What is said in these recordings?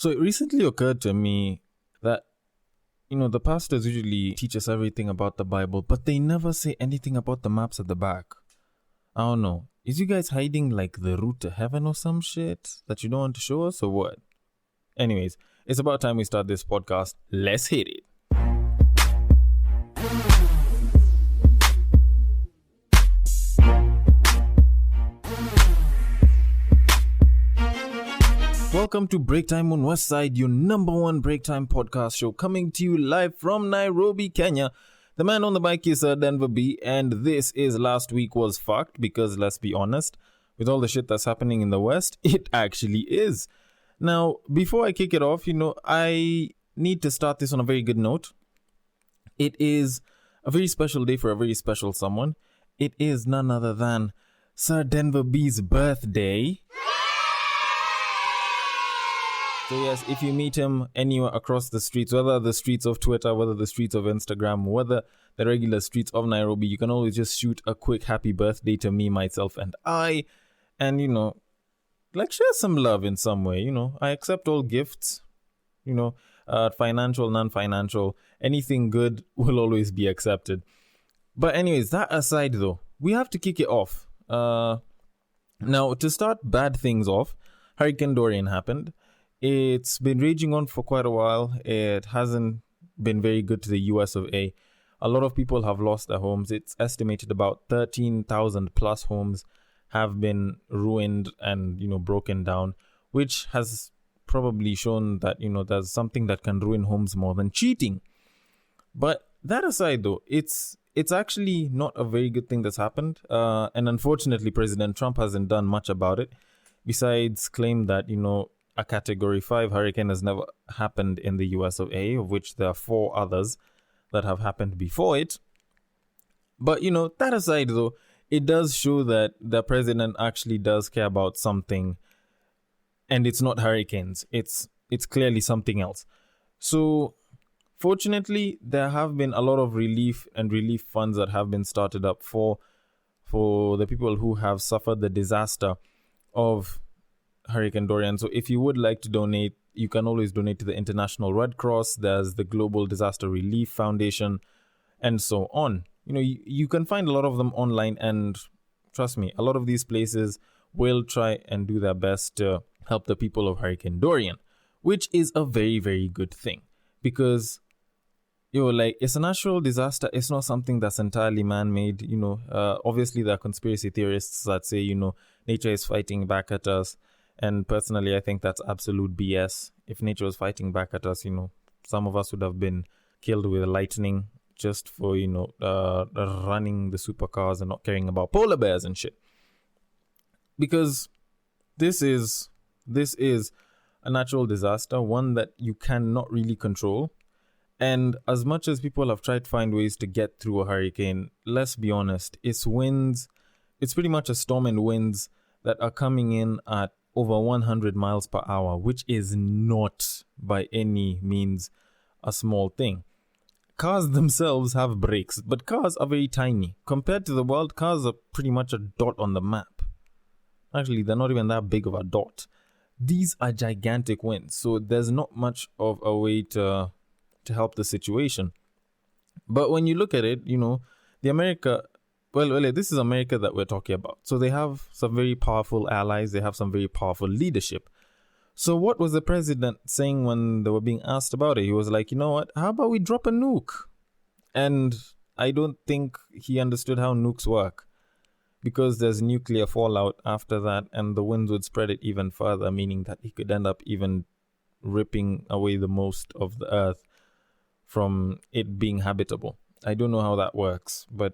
So it recently occurred to me that, the pastors usually teach us everything about the Bible, but they never say anything about the maps at the back. I don't know. Is you guys hiding like the route to heaven or some shit that you don't want to show us or what? Anyways, it's about time we start this podcast. Let's hit it. Welcome to Break Time on West Side, your number one break time podcast show, coming to you live from Nairobi, Kenya. The man on the mic is Denver B, and this is Last Week Was Fucked, because let's be honest, with all the shit that's happening in the West, it actually is. Now, before I kick it off, I need to start this on a very good note. It is a very special day for a very special someone. It is none other than Sir Denver B's birthday. So yes, if you meet him anywhere across the streets, whether the streets of Twitter, whether the streets of Instagram, whether the regular streets of Nairobi, you can always just shoot a quick happy birthday to me, myself, and I. And, share some love in some way. I accept all gifts, financial, non-financial, anything good will always be accepted. But anyways, that aside though, we have to kick it off. Now, to start bad things off, Hurricane Dorian happened. It's been raging on for quite a while. It hasn't been very good to the US of A. A lot of people have lost their homes. It's estimated about 13,000 plus homes have been ruined and, broken down, which has probably shown that, there's something that can ruin homes more than cheating. But that aside, though, it's actually not a very good thing that's happened. And unfortunately, President Trump hasn't done much about it, besides claim that, a Category 5 hurricane has never happened in the US of A, of which there are 4 others that have happened before it. But, that aside, though, it does show that the president actually does care about something, and it's not hurricanes. It's clearly something else. So, fortunately, there have been a lot of relief funds that have been started up for the people who have suffered the disaster of Hurricane Dorian. So if you would like to donate, you can always donate to the International Red Cross. There's the Global Disaster Relief Foundation, and so on. You can find a lot of them online, and trust me, a lot of these places will try and do their best to help the people of Hurricane Dorian, which is a very, very good thing, because it's a natural disaster. It's not something that's entirely man-made. Obviously there are conspiracy theorists that say, nature is fighting back at us. And personally, I think that's absolute BS. If nature was fighting back at us, some of us would have been killed with lightning just for, running the supercars and not caring about polar bears and shit. Because this is a natural disaster, one that you cannot really control. And as much as people have tried to find ways to get through a hurricane, let's be honest, it's pretty much a storm and winds that are coming in at over 100 miles per hour, which is not by any means a small thing. Cars themselves have brakes, but cars are very tiny. Compared to the world, cars are pretty much a dot on the map. Actually, they're not even that big of a dot. These are gigantic winds, so there's not much of a way to help the situation. But when you look at it, this is America that we're talking about. So they have some very powerful allies. They have some very powerful leadership. So what was the president saying when they were being asked about it? He was like, what? How about we drop a nuke? And I don't think he understood how nukes work, because there's nuclear fallout after that, and the winds would spread it even further, meaning that he could end up even ripping away the most of the earth from it being habitable. I don't know how that works, but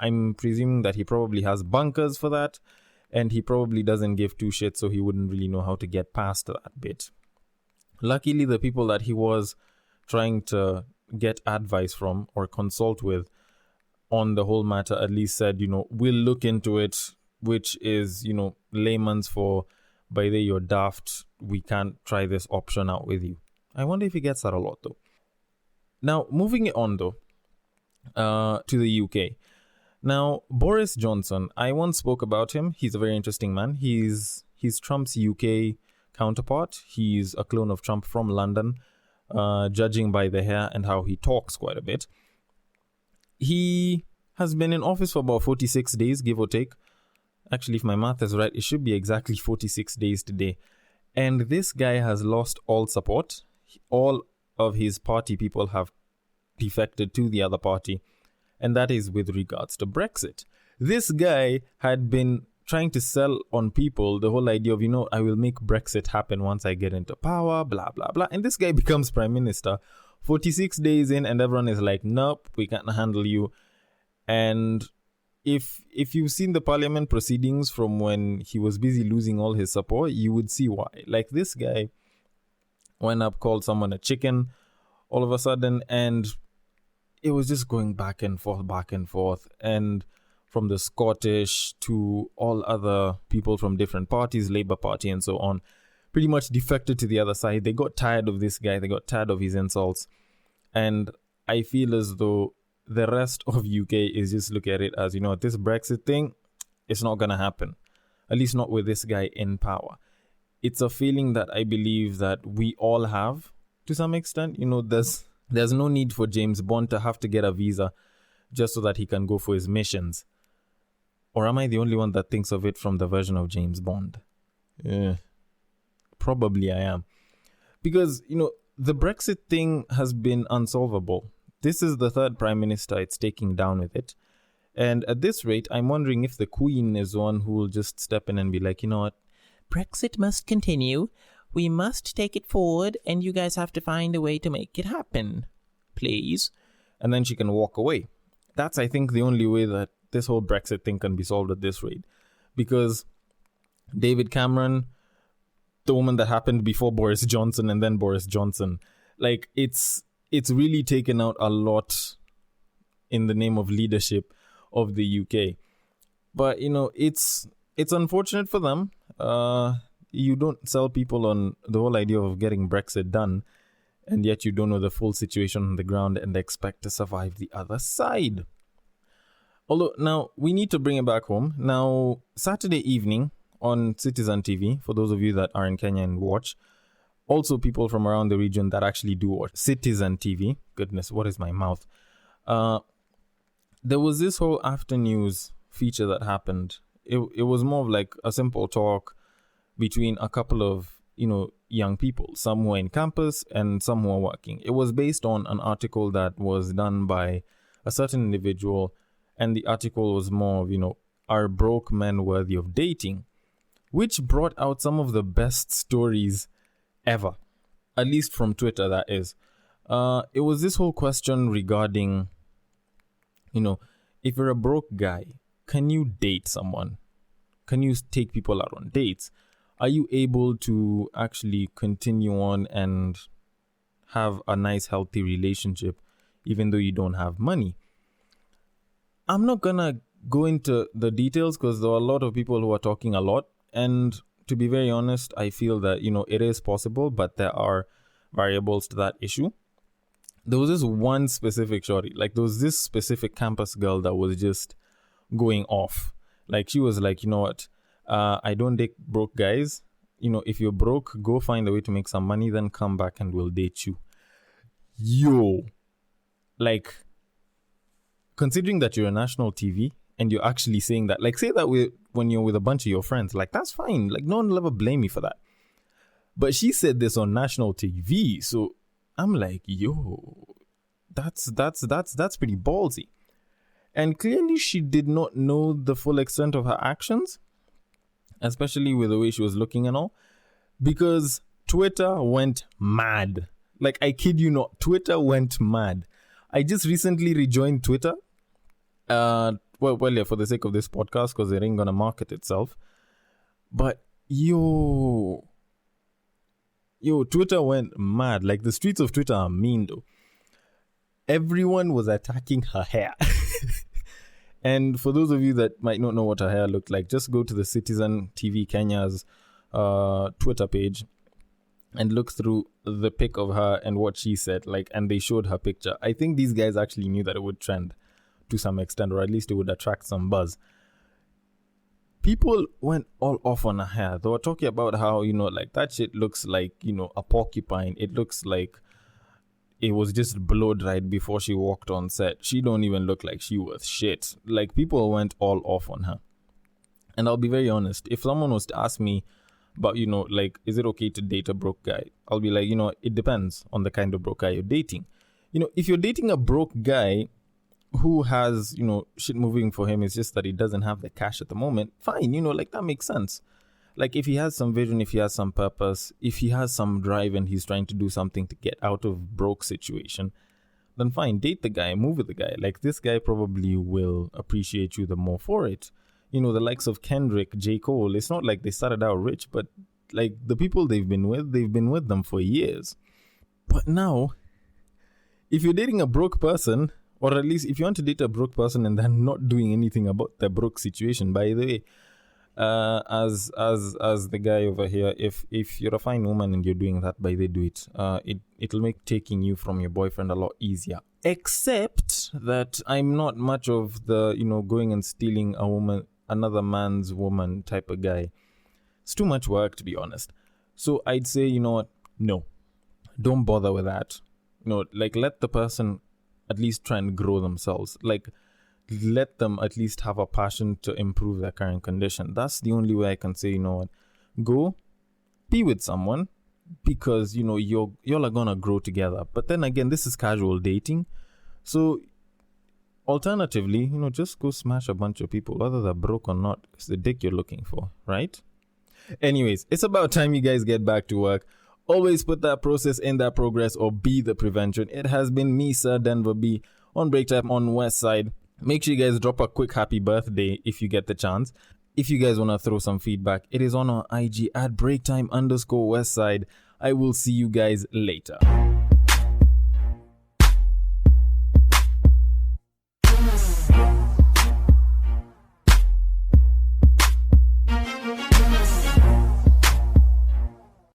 I'm presuming that he probably has bunkers for that, and he probably doesn't give two shits, so he wouldn't really know how to get past that bit. Luckily, the people that he was trying to get advice from or consult with on the whole matter at least said, we'll look into it, which is, layman's for, by the you're daft, we can't try this option out with you. I wonder if he gets that a lot, though. Now, moving it on, though, to the UK. Now, Boris Johnson, I once spoke about him. He's a very interesting man. He's Trump's UK counterpart. He's a clone of Trump from London, judging by the hair and how he talks quite a bit. He has been in office for about 46 days, give or take. Actually, if my math is right, it should be exactly 46 days today. And this guy has lost all support. All of his party people have defected to the other party. And that is with regards to Brexit. This guy had been trying to sell on people the whole idea of, I will make Brexit happen once I get into power, blah, blah, blah. And this guy becomes prime minister 46 days in, and everyone is like, nope, we can't handle you. And if you've seen the parliament proceedings from when he was busy losing all his support, you would see why. Like, this guy went up, called someone a chicken all of a sudden, and it was just going back and forth. And from the Scottish to all other people from different parties, Labour Party and so on, pretty much defected to the other side. They got tired of this guy. They got tired of his insults. And I feel as though the rest of UK is just look at it as, this Brexit thing, it's not going to happen. At least not with this guy in power. It's a feeling that I believe that we all have to some extent. There's no need for James Bond to have to get a visa just so that he can go for his missions. Or am I the only one that thinks of it from the version of James Bond? Probably I am. Because, the Brexit thing has been unsolvable. This is the third prime minister it's taking down with it. And at this rate, I'm wondering if the Queen is one who will just step in and be like, you know what? Brexit must continue. We must take it forward, and you guys have to find a way to make it happen. Please. And then she can walk away. That's, I think, the only way that this whole Brexit thing can be solved at this rate. Because David Cameron, the woman that happened before Boris Johnson and then Boris Johnson, like, it's really taken out a lot in the name of leadership of the UK. But, it's unfortunate for them. You don't sell people on the whole idea of getting Brexit done, and yet you don't know the full situation on the ground and expect to survive the other side. Although, now, we need to bring it back home. Now, Saturday evening on Citizen TV, for those of you that are in Kenya and watch, also people from around the region that actually do watch Citizen TV. Goodness, what is my mouth? There was this whole after news feature that happened. It was more of like a simple talk between a couple of, young people, some who are in campus and some who are working. It was based on an article that was done by a certain individual, and the article was more of, are broke men worthy of dating? Which brought out some of the best stories ever, at least from Twitter, that is. It was this whole question regarding, if you're a broke guy, can you date someone? Can you take people out on dates? Are you able to actually continue on and have a nice, healthy relationship, even though you don't have money? I'm not gonna go into the details because there are a lot of people who are talking a lot. And to be very honest, I feel that, it is possible, but there are variables to that issue. There was this one specific shorty, like there was this specific campus girl that was just going off. Like she was like, you know what? I don't date broke guys. If you're broke, go find a way to make some money, then come back and we'll date you. Yo. Like, considering that you're a national TV and you're actually saying that, like, say that when you're with a bunch of your friends, like, that's fine. Like, no one will ever blame you for that. But she said this on national TV. So I'm like, yo, that's pretty ballsy. And clearly she did not know the full extent of her actions, especially with the way she was looking and all, because Twitter went mad. Like, I kid you not, Twitter went mad. I just recently rejoined Twitter. Yeah, for the sake of this podcast, because it ain't gonna market itself. But yo, Twitter went mad. Like, the streets of Twitter are mean though. Everyone was attacking her hair. And for those of you that might not know what her hair looked like, just go to the Citizen TV Kenya's Twitter page and look through the pic of her and what she said. Like, and they showed her picture. I think these guys actually knew that it would trend to some extent, or at least it would attract some buzz. people went all off on her hair. They were talking about how, like that shit looks like, a porcupine. It looks like it was just blow dried before she walked on set. She don't even look like she was shit. Like, people went all off on her. And I'll be very honest. If someone was to ask me about, like, is it okay to date a broke guy? I'll be like, it depends on the kind of broke guy you're dating. If you're dating a broke guy who has, shit moving for him, it's just that he doesn't have the cash at the moment, fine, like, that makes sense. Like, if he has some vision, if he has some purpose, if he has some drive and he's trying to do something to get out of broke situation, then fine, date the guy, move with the guy. Like, this guy probably will appreciate you the more for it. The likes of Kendrick, J. Cole, it's not like they started out rich, but like the people they've been with them for years. But now, if you're dating a broke person, or at least if you want to date a broke person and they're not doing anything about the broke situation, by the way, as the guy over here, if you're a fine woman and you're doing that, by the way, do it. It'll make taking you from your boyfriend a lot easier. Except that I'm not much of the, going and stealing another man's woman type of guy. It's too much work, to be honest. So I'd say, you know what? No, don't bother with that. Like, let the person at least try and grow themselves. Like, let them at least have a passion to improve their current condition. That's the only way I can say, you know what? Go be with someone, because, y'all are gonna grow together. But then again, this is casual dating. So alternatively, just go smash a bunch of people, whether they're broke or not. It's the dick you're looking for, right? Anyways, it's about time you guys get back to work. Always put that process in that progress, or be the prevention. It has been me, Sir Denver B, on Break Time on West Side. Make sure you guys drop a quick happy birthday if you get the chance. If you guys want to throw some feedback, it is on our IG at BreakTime_Westside. I will see you guys later.